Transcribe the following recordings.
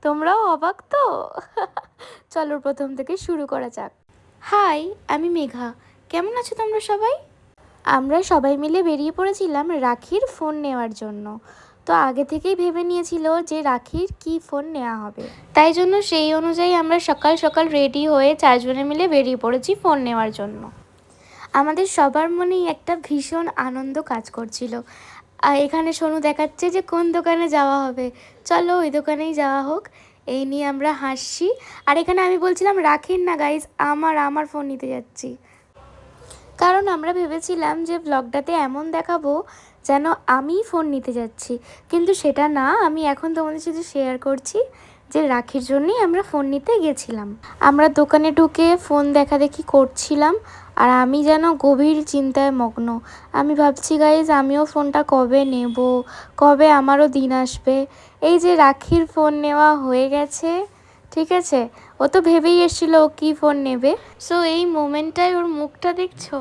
তোমরাও অবাক তো? চলো প্রথম থেকে শুরু করা যাক। হাই, আমি মেঘা। কেমন আছো তোমরা সবাই? আমরা সবাই মিলে বেরিয়ে পড়েছিলাম রাখির ফোন নেওয়ার জন্য। তো আগে থেকেই ভেবে নিয়েছিল যে রাখির কি ফোন নেওয়া হবে, তাই জন্য সেই অনুযায়ী আমরা সকাল সকাল রেডি হয়ে চারজনে মিলে বেরিয়ে পড়েছি ফোন নেওয়ার জন্য। আমাদের সবার মনেই একটা ভীষণ আনন্দ কাজ করছিল। আর এখানে সোনু দেখাচ্ছে যে কোন দোকানে যাওয়া হবে, চলো ওই দোকানেই যাওয়া হোক, এই নিয়ে আমরা হাসছি। আর এখানে আমি বলছিলাম রাখির না গাইজ, আমার ফোন নিতে যাচ্ছি, কারণ আমরা ভেবেছিলাম যে ব্লগটাতে এমন দেখাবো যেন আমি ফোন নিতে যাচ্ছি, কিন্তু সেটা না। আমি এখন তোমাদের সাথে শেয়ার করছি যে রাখির জন্যই আমরা ফোন নিতে গেছিলাম। আমরা দোকানে ঢুকে ফোন দেখাদেখি করছিলাম, আর আমি যেন গভীর চিন্তায় মগ্ন। আমি ভাবছি গাইজ আমিও ফোনটা কবে নেব, কবে আমারও দিন আসবে। এই যে রাখির ফোন নেওয়া হয়ে গেছে, ঠিক আছে। ও তো ভেবেই এসেছিলো ও কী ফোন নেবে। সো এই মোমেন্টটায় ওর মুখটা দেখছো,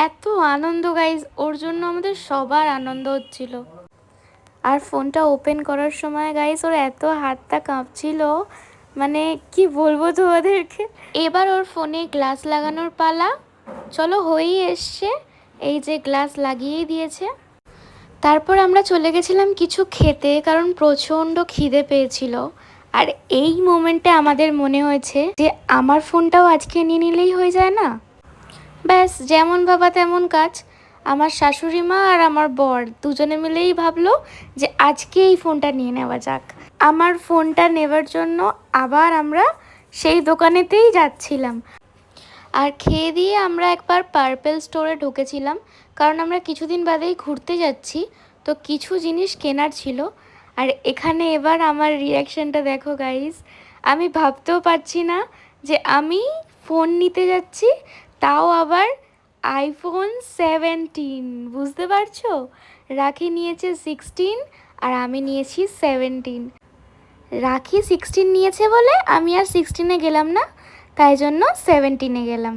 এত আনন্দ গাইজ, ওর জন্য আমাদের সবার আনন্দ হচ্ছিল। আর ফোনটা ওপেন করার সময় গাইজ ওর এত হাতটা কাঁপছিল, মানে কি বলবো তোমাদেরকে। এবার ওর ফোনে গ্লাস লাগানোর পালা। চলো হয়েই এসছে, এই যে গ্লাস লাগিয়েই দিয়েছে। তারপর আমরা চলে গেছিলাম কিছু খেতে, কারণ প্রচণ্ড খিদে পেয়েছিল। আর এই মোমেন্টে আমাদের মনে হয়েছে যে আমার ফোনটাও আজকে নিয়ে নিলেই হয়ে যায় না। ব্যাস, যেমন ভাবা তেমন কাজ। আমার শাশুড়ি মা আর আমার বর দুজনে মিলেই ভাবলো যে আজকে এই ফোনটা নিয়ে নেওয়া যাক। আমার ফোনটা নেওয়ার জন্য আবার আমরা সেই দোকানেতেই যাচ্ছিলাম। আর খেয়ে দিয়ে আমরা একবার পার্পেল স্টোরে ঢুকেছিলাম, কারণ আমরা কিছুদিন বাদেই ঘুরতে যাচ্ছি, তো কিছু জিনিস কেনার ছিল। আর এখানে এবার আমার রিয়াকশানটা দেখো গাইস, আমি ভাবতেও পারছি না যে আমি ফোন নিতে যাচ্ছি, তাও আবার আইফোন 17। বুঝতে পারছো? রাখি নিয়েছে 16 আর আমি নিয়েছি 17। রাখি 16 নিয়েছে বলে আমি আর 16-এ গেলাম না, তাই জন্য 17-এ গেলাম।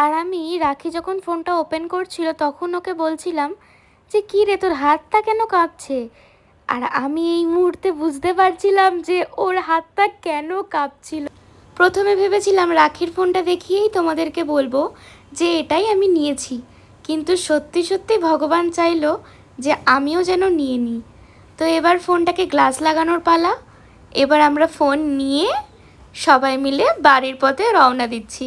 আর আমি রাখি যখন ফোনটা ওপেন করছিল তখন ওকে বলছিলাম যে কী রে, তোর হাতটা কেন কাঁপছে? আর আমি এই মুহূর্তে বুঝতে পারছিলাম যে ওর হাতটা কেন কাঁপছিল। প্রথমে ভেবেছিলাম রাখির ফোনটা দেখিয়েই তোমাদেরকে বলবো যে এটাই আমি নিয়েছি, কিন্তু সত্যি সত্যি ভগবান চাইলো যে আমিও যেন নিয়ে নিই। তো এবার ফোনটাকে গ্লাস লাগানোর পালা। এবার আমরা ফোন নিয়ে সবাই মিলে বাড়ির পথে রওনা দিচ্ছি।